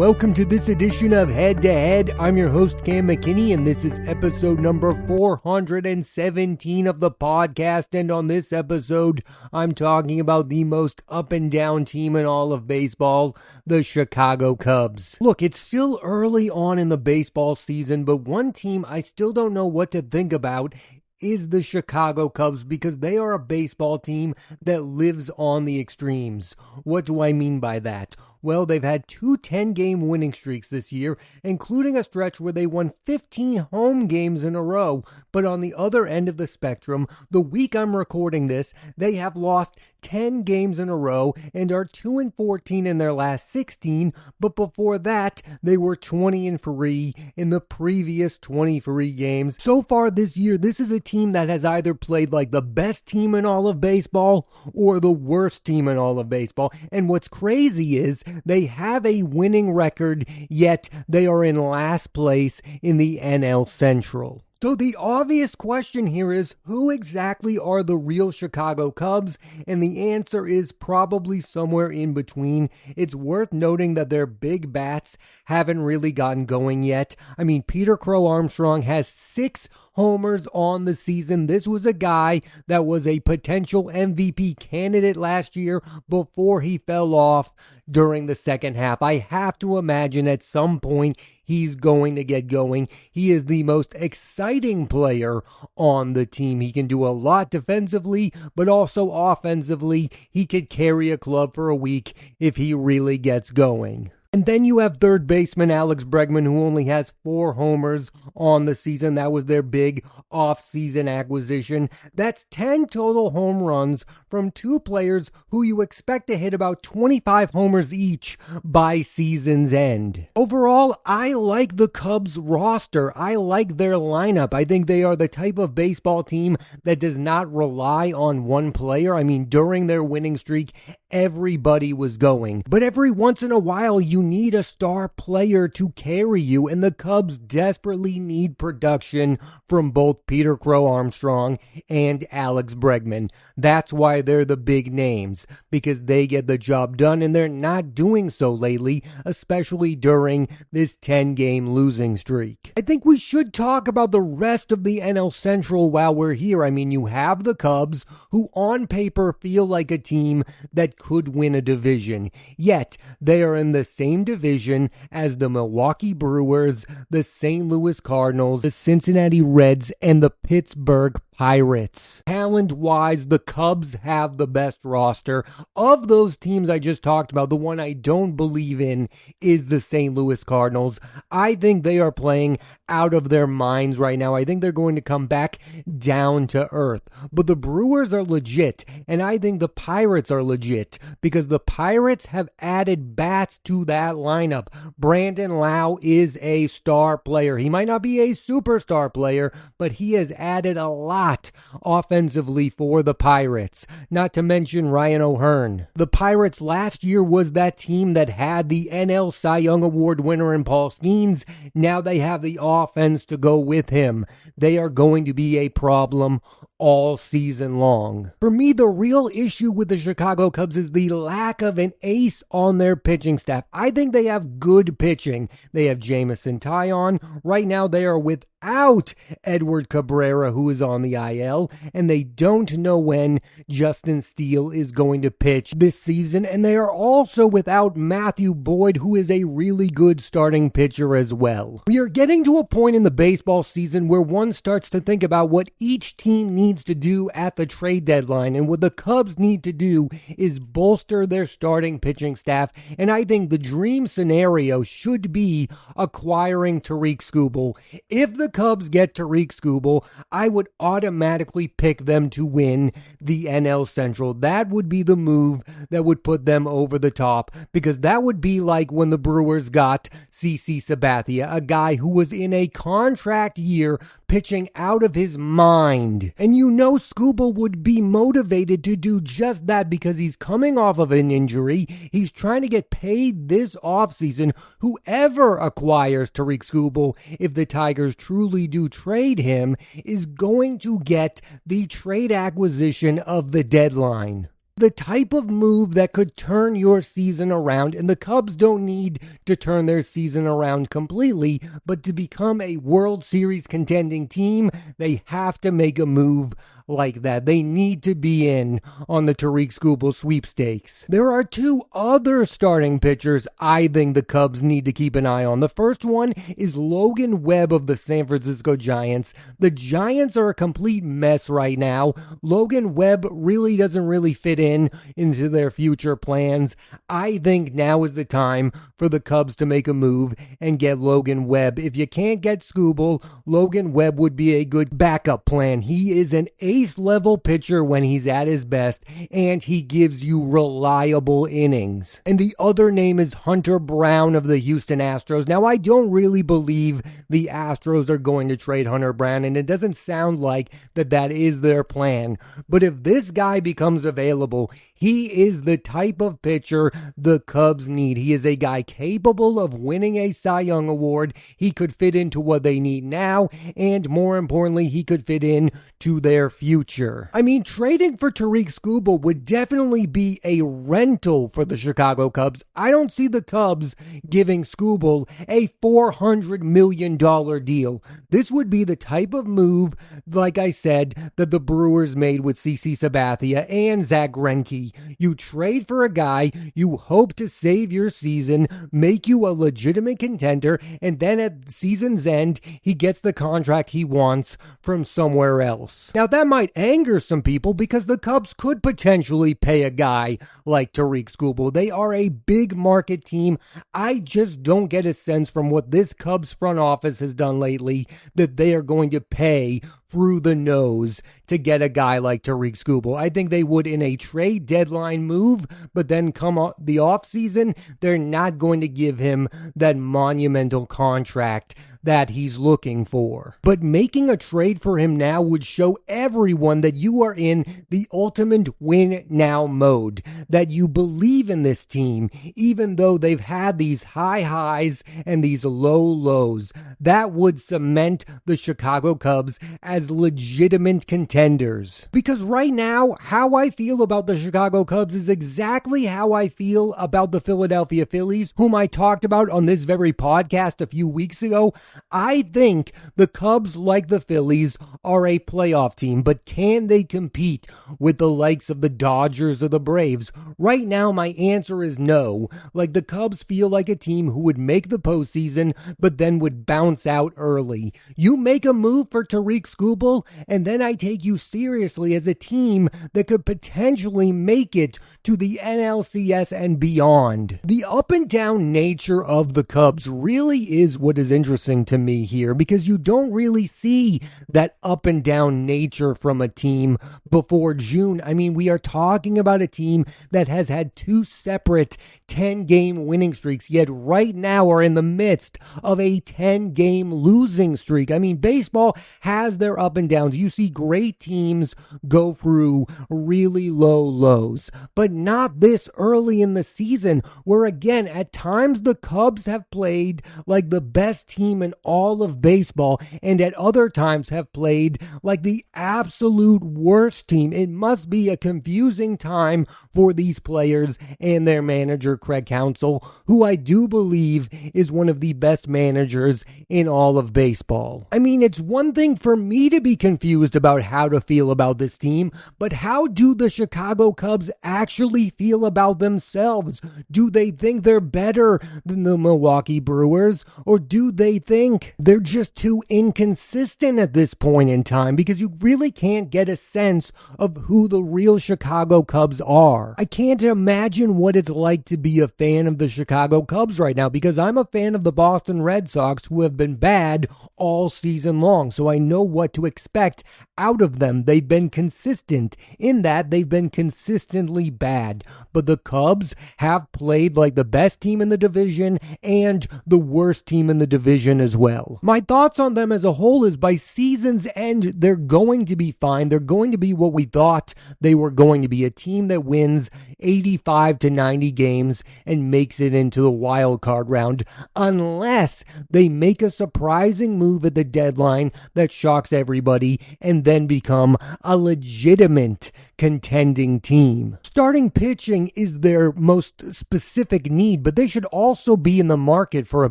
Welcome to this edition of Head to Head. I'm your host, Cam McKinney, and this is episode number 417 of the podcast. And on this episode, I'm talking about the most up and down team in all of baseball, the Chicago Cubs. Look, it's still early on in the baseball season, but one team I still don't know what to think about is the Chicago Cubs, because they are a baseball team that lives on the extremes. What do I mean by that? Well, they've had two 10-game winning streaks this year, including a stretch where they won 15 home games in a row. But on the other end of the spectrum, the week I'm recording this, they have lost 10 games in a row and are 2-14 in their last 16. But before that, they were 20-3 in the previous 23 games. So far this year, this is a team that has either played like the best team in all of baseball or the worst team in all of baseball. And what's crazy is they have a winning record, yet they are in last place in the NL Central. So the obvious question here is, who exactly are the real Chicago Cubs? And the answer is probably somewhere in between. It's worth noting that their big bats haven't really gotten going yet. I mean, Peter Crow Armstrong has 6 homers on the season. This was a guy that was a potential MVP candidate last year before he fell off during the second half. I have to imagine at some point he's going to get going. He is the most exciting player on the team. He can do a lot defensively, but also offensively. He could carry a club for a week if he really gets going. And then you have third baseman Alex Bregman, who only has 4 homers on the season. That was their big off-season acquisition. That's 10 total home runs from 2 players who you expect to hit about 25 homers each by season's end. Overall, I like the Cubs roster. I like their lineup. I think they are the type of baseball team that does not rely on one player. I mean, during their winning streak, everybody was going. But every once in a while, you need a star player to carry you, and the Cubs desperately need production from both Peter Crow Armstrong and Alex Bregman. That's why they're the big names, because they get the job done, and they're not doing so lately, especially during this 10-game losing streak. I think we should talk about the rest of the NL Central while we're here. I mean, you have the Cubs, who on paper feel like a team that could win a division, yet they are in the same division as the Milwaukee Brewers, the St. Louis Cardinals, the Cincinnati Reds, and the Pittsburgh Pirates. Talent-wise, the Cubs have the best roster. Of those teams I just talked about, the one I don't believe in is the St. Louis Cardinals. I think they are playing out of their minds right now. I think they're going to come back down to earth. But the Brewers are legit, and I think the Pirates are legit, because the Pirates have added bats to that lineup. Brandon Lau is a star player. He might not be a superstar player, but he has added a lot offensively for the Pirates. Not to mention Ryan O'Hearn. The Pirates last year was that team that had the NL Cy Young Award winner in Paul Skeens. Now they have the offense to go with him. They are going to be a problem all season long. For me, the real issue with the Chicago Cubs is the lack of an ace on their pitching staff. I think they have good pitching. They have Jameson Taillon. Right now, they are without Edward Cabrera, who is on the IL, and they don't know when Justin Steele is going to pitch this season, and they are also without Matthew Boyd, who is a really good starting pitcher as well. We are getting to a point in the baseball season where one starts to think about what each team needs to do at the trade deadline, and what the Cubs need to do is bolster their starting pitching staff, and I think the dream scenario should be acquiring Tarik Skubal. If the Cubs get Tarik Skubal, I would automatically pick them to win the NL Central. That would be the move that would put them over the top, because that would be like when the Brewers got CC Sabathia, a guy who was in a contract year pitching out of his mind. And you know Skubal would be motivated to do just that, because he's coming off of an injury. He's trying to get paid this offseason. Whoever acquires Tarik Skubal, if the Tigers truly do trade him, is going to get the trade acquisition of the deadline. the type of move that could turn your season around, and the Cubs don't need to turn their season around completely, but to become a World Series contending team, they have to make a move like that. They need to be in on the Tariq Skubal sweepstakes. There are two other starting pitchers I think the Cubs need to keep an eye on. The first one is Logan Webb of the San Francisco Giants. The Giants are a complete mess right now. Logan Webb really doesn't fit into their future plans. I think now is the time for the Cubs to make a move and get Logan Webb. If you can't get Skubal, Logan Webb would be a good backup plan. He is an ace-level pitcher when he's at his best, and he gives you reliable innings. And the other name is Hunter Brown of the Houston Astros. Now, I don't really believe the Astros are going to trade Hunter Brown, and it doesn't sound like that is their plan. But if this guy becomes available, he is the type of pitcher the Cubs need. He is a guy capable of winning a Cy Young Award. He could fit into what they need now, and more importantly, he could fit in to their future. I mean, trading for Tariq Skubal would definitely be a rental for the Chicago Cubs. I don't see the Cubs giving Skubal a $400 million deal. This would be the type of move, like I said, that the Brewers made with CC Sabathia and Zach Greinke. You trade for a guy, you hope to save your season, make you a legitimate contender, and then at season's end, he gets the contract he wants from somewhere else. Now, that might anger some people because the Cubs could potentially pay a guy like Tariq Skubal. They are a big market team. I just don't get a sense from what this Cubs front office has done lately that they are going to pay through the nose to get a guy like Tariq Skubal. I think they would in a trade deadline move, but then come the offseason, they're not going to give him that monumental contract that he's looking for. But making a trade for him now would show everyone that you are in the ultimate win now mode, that you believe in this team, even though they've had these high highs and these low lows. That would cement the Chicago Cubs as legitimate contenders. Because right now, how I feel about the Chicago Cubs is exactly how I feel about the Philadelphia Phillies, whom I talked about on this very podcast a few weeks ago. I think the Cubs, like the Phillies, are a playoff team, but can they compete with the likes of the Dodgers or the Braves? Right now, my answer is no. Like, the Cubs feel like a team who would make the postseason, but then would bounce out early. You make a move for Tariq Skubal, and then I take you seriously as a team that could potentially make it to the NLCS and beyond. The up and down nature of the Cubs really is what is interesting to me here, because you don't really see that up and down nature from a team before June. I mean, we are talking about a team that has had two separate 10-game winning streaks, yet right now are in the midst of a 10-game losing streak. I mean, baseball has their up and downs. You see great teams go through really low lows, but not this early in the season, where again, at times the Cubs have played like the best team in all of baseball, and at other times have played like the absolute worst team. It must be a confusing time for these players and their manager, Craig Counsell, who I do believe is one of the best managers in all of baseball. I mean, it's one thing for me to be confused about how to feel about this team, but how do the Chicago Cubs actually feel about themselves? Do they think they're better than the Milwaukee Brewers, or do they think they're just too inconsistent at this point in time? Because you really can't get a sense of who the real Chicago Cubs are. I can't imagine what it's like to be a fan of the Chicago Cubs right now, because I'm a fan of the Boston Red Sox, who have been bad all season long, so I know what to expect out of them. They've been consistent in that they've been consistently bad, but the Cubs have played like the best team in the division and the worst team in the division as well. My thoughts on them as a whole is by season's end, they're going to be fine. They're going to be what we thought they were going to be, a team that wins 85 to 90 games and makes it into the wild card round, unless they make a surprising move at the deadline that shocks everybody and then become a legitimate contending team. Starting pitching is their most specific need, but they should also be in the market for a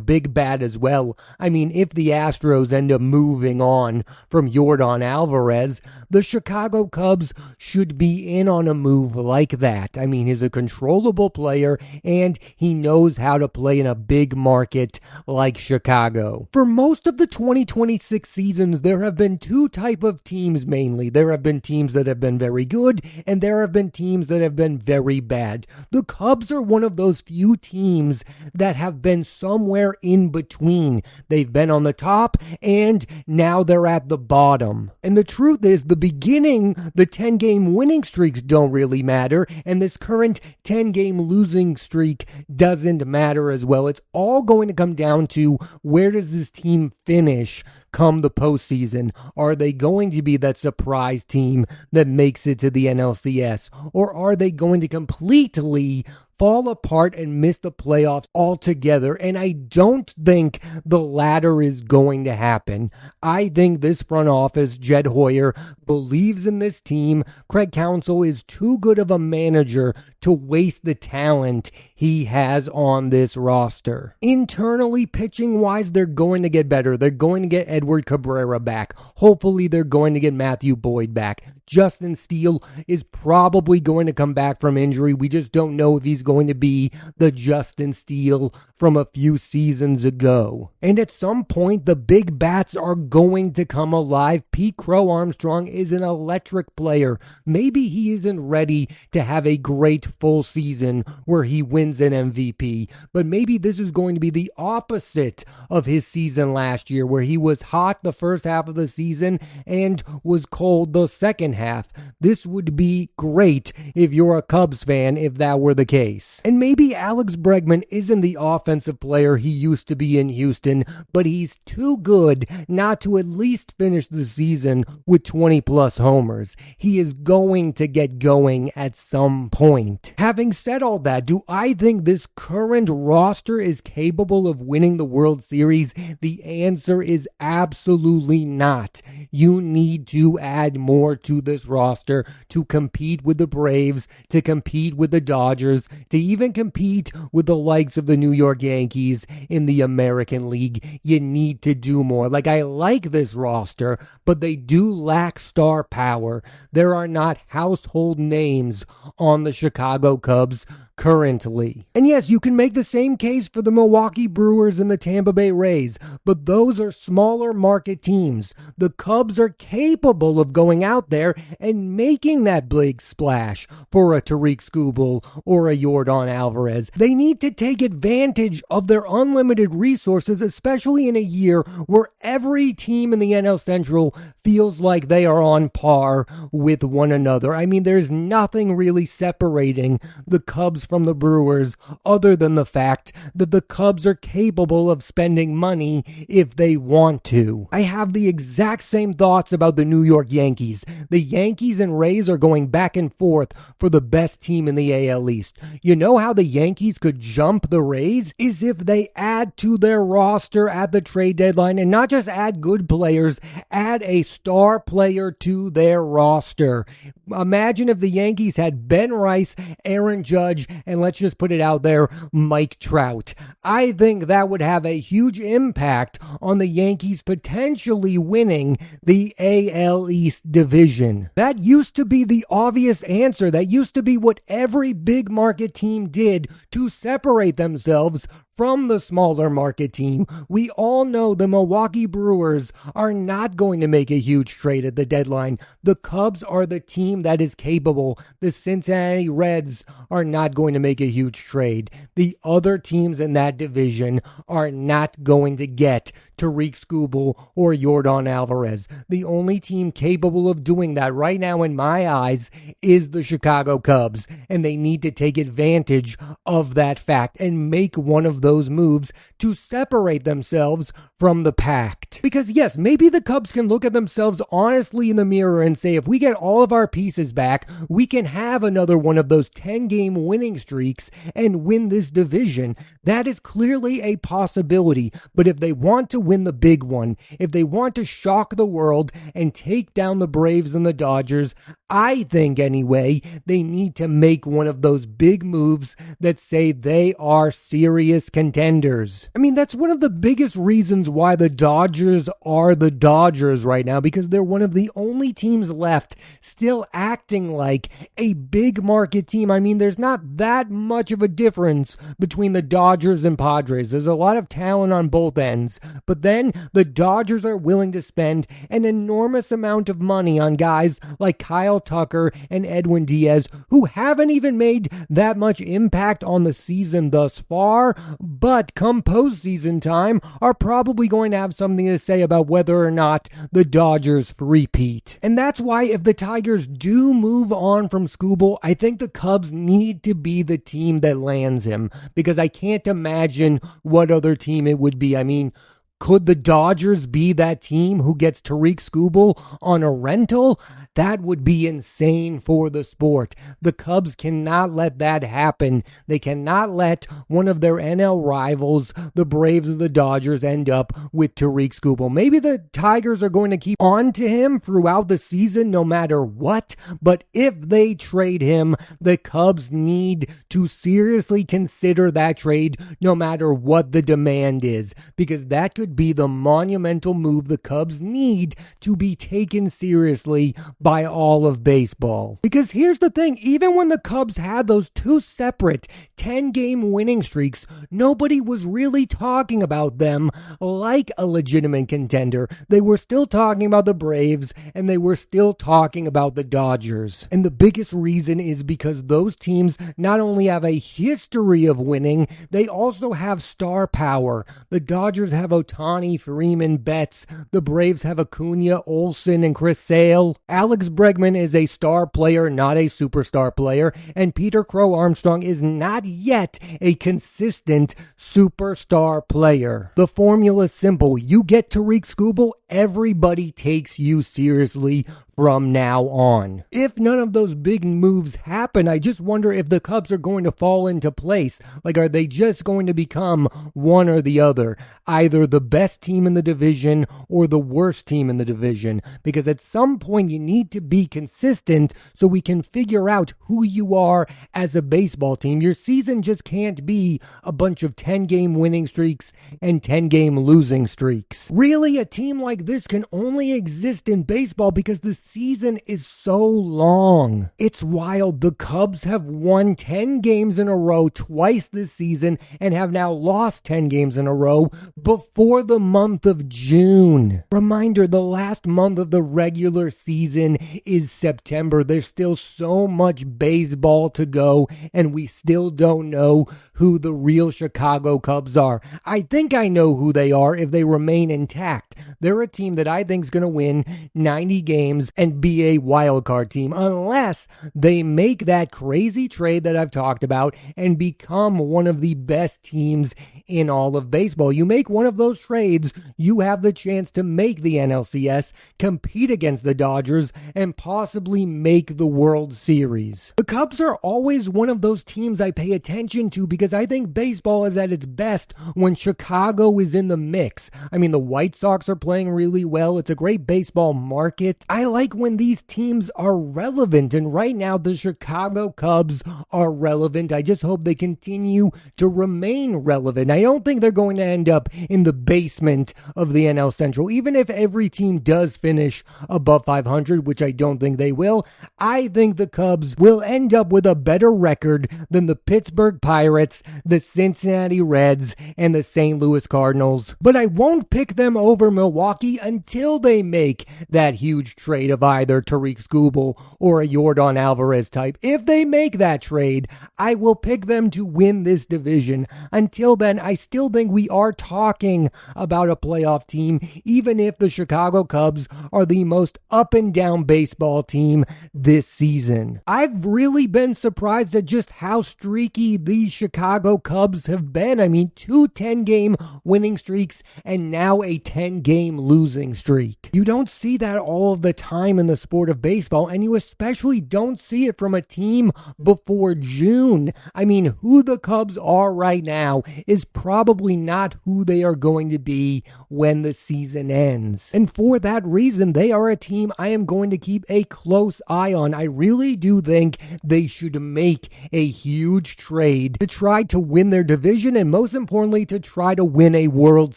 big bat as well. I mean, if the Astros end up moving on from Yordan Alvarez, the Chicago Cubs should be in on a move like that. I mean, he's a controllable player and he knows how to play in a big market like Chicago. For most of the 2026 seasons, there have been two types of teams mainly. There have been teams that have been very good and there have been teams that have been very bad. The Cubs are one of those few teams that have been somewhere in between. They've been on the top and now they're at the bottom. And the truth is, the beginning, the 10-game winning streaks don't really matter, and this current 10-game losing streak doesn't matter as well. It's all going to come down to where does this team finish come the postseason. Are they going to be that surprise team that makes it to the NLCS? Or are they going to completely fall apart and miss the playoffs altogether? And I don't think the latter is going to happen. I think this front office, Jed Hoyer, believes in this team. Craig Counsell is too good of a manager to waste the talent he has on this roster. Internally, pitching-wise, they're going to get better. They're going to get Edward Cabrera back. Hopefully, they're going to get Matthew Boyd back. Justin Steele is probably going to come back from injury. We just don't know if he's going to be the Justin Steele from a few seasons ago. And at some point, the big bats are going to come alive. Pete Crow Armstrong is an electric player. Maybe he isn't ready to have a great full season where he wins an MVP, but maybe this is going to be the opposite of his season last year, where he was hot the first half of the season and was cold the second half. This would be great if you're a Cubs fan if that were the case. And maybe Alex Bregman isn't the offensive player he used to be in Houston, but he's too good not to at least finish the season with 20 plus homers. He is going to get going at some point. Having said all that, do I think this current roster is capable of winning the World Series? The answer is absolutely not. You need to add more to this roster to compete with the Braves, to compete with the Dodgers, to even compete with the likes of the New York Yankees in the American League. You need to do more. Like, I like this roster, but they do lack star power. There are not household names on the Chicago Cubs currently. And yes, you can make the same case for the Milwaukee Brewers and the Tampa Bay Rays, but those are smaller market teams. The Cubs are capable of going out there and making that big splash for a Tariq Skubal or a Yordan Alvarez. They need to take advantage of their unlimited resources, especially in a year where every team in the NL Central feels like they are on par with one another. I mean, there's nothing really separating the Cubs from the Brewers other than the fact that the Cubs are capable of spending money if they want to. I have the exact same thoughts about the New York Yankees. The Yankees and Rays are going back and forth for the best team in the AL East. You know how the Yankees could jump the Rays? Is if they add to their roster at the trade deadline, and not just add good players, add a star player to their roster. Imagine if the Yankees had Ben Rice, Aaron Judge, and let's just put it out there, Mike Trout. I think that would have a huge impact on the Yankees potentially winning the AL East division. That used to be the obvious answer. That used to be what every big market team did to separate themselves from the smaller market team. We all know the Milwaukee Brewers are not going to make a huge trade at the deadline. The Cubs are the team that is capable. The Cincinnati Reds are not going to make a huge trade. The other teams in that division are not going to get Tariq Skubal or Yordan Alvarez. The only team capable of doing that right now in my eyes is the Chicago Cubs, and they need to take advantage of that fact and make one of those moves to separate themselves from the pact. Because yes, maybe the Cubs can look at themselves honestly in the mirror and say, if we get all of our pieces back, we can have another one of those 10-game winning streaks and win this division. That is clearly a possibility. But if they want to win the big one, if they want to shock the world and take down the Braves and the Dodgers, I think anyway, they need to make one of those big moves that say they are serious contenders. I mean, that's one of the biggest reasons why the Dodgers are the Dodgers right now, because they're one of the only teams left still acting like a big market team. I mean, there's not that much of a difference between the Dodgers and Padres. There's a lot of talent on both ends, but then the Dodgers are willing to spend an enormous amount of money on guys like Kyle Tucker and Edwin Diaz, who haven't even made that much impact on the season thus far, but come postseason time are probably going to have something to say about whether or not the Dodgers repeat. And that's why if the Tigers do move on from Skubal, I think the Cubs need to be the team that lands him, because I can't imagine what other team it would be. I mean, could the Dodgers be that team who gets Tariq Skubal on a rental? That would be insane for the sport. The Cubs cannot let that happen. They cannot let one of their NL rivals, the Braves or the Dodgers, end up with Tariq Skubal. Maybe the Tigers are going to keep on to him throughout the season no matter what, but if they trade him, the Cubs need to seriously consider that trade no matter what the demand is, because that could be the monumental move the Cubs need to be taken seriously by all of baseball. Because here's the thing, even when the Cubs had those two separate 10-game winning streaks, nobody was really talking about them like a legitimate contender. They were still talking about the Braves, and they were still talking about the Dodgers. And the biggest reason is because those teams not only have a history of winning, they also have star power. The Dodgers have Ohtani, Freeman, Betts. The Braves have Acuna, Olsen, and Chris Sale. Alex Bregman is a star player, not a superstar player, and Peter Crow Armstrong is not yet a consistent superstar player. The formula is simple. You get Tariq Skubal, everybody takes you seriously from now on. If none of those big moves happen, I just wonder if the Cubs are going to fall into place. Like, are they just going to become one or the other? Either the best team in the division or the worst team in the division? Because at some point you need to be consistent so we can figure out who you are as a baseball team. Your season just can't be a bunch of 10-game winning streaks and 10-game losing streaks. Really, a team like this can only exist in baseball because the season is so long. It's wild. The Cubs have won 10 games in a row twice this season and have now lost 10 games in a row before the month of June. Reminder, the last month of the regular season is September. There's still so much baseball to go, and we still don't know who the real Chicago Cubs are. I think I know who they are if they remain intact. They're a team that I think is going to win 90 games and be a wild card team, unless they make that crazy trade that I've talked about and become one of the best teams in all of baseball. You make one of those trades, you have the chance to make the NLCS, compete against the Dodgers, and possibly make the World Series. The Cubs are always one of those teams I pay attention to because I think baseball is at its best when Chicago is in the mix. I mean, the White Sox are playing really well. It's a great baseball market. I like when these teams are relevant, and right now the Chicago Cubs are relevant. I just hope they continue to remain relevant. I don't think they're going to end up in the basement of the NL Central. Even if every team does finish above 500, which I don't think they will, I think the Cubs will end up with a better record than the Pittsburgh Pirates, the Cincinnati Reds, and the St. Louis Cardinals. But I won't pick them over Milwaukee until they make that huge trade. trade of either Tariq Skubal or a Yordan Alvarez type. If they make that trade, I will pick them to win this division. Until then, I still think we are talking about a playoff team, even if the Chicago Cubs are the most up and down baseball team this season. I've really been surprised at just how streaky these Chicago Cubs have been. I mean, 2 10-game winning streaks and now a 10-game losing streak. You don't see that all of the time in the sport of baseball, and you especially don't see it from a team before June. I mean, who the Cubs are right now is probably not who they are going to be when the season ends. And for that reason, they are a team I am going to keep a close eye on. I really do think they should make a huge trade to try to win their division and, most importantly, to try to win a World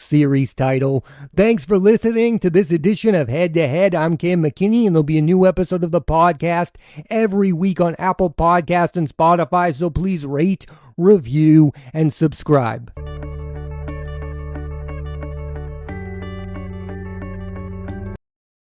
Series title. Thanks for listening to this edition of Head to Head. I'm Cam McKinney, and there'll be a new episode of the podcast every week on Apple Podcasts and Spotify, so please rate, review, and subscribe.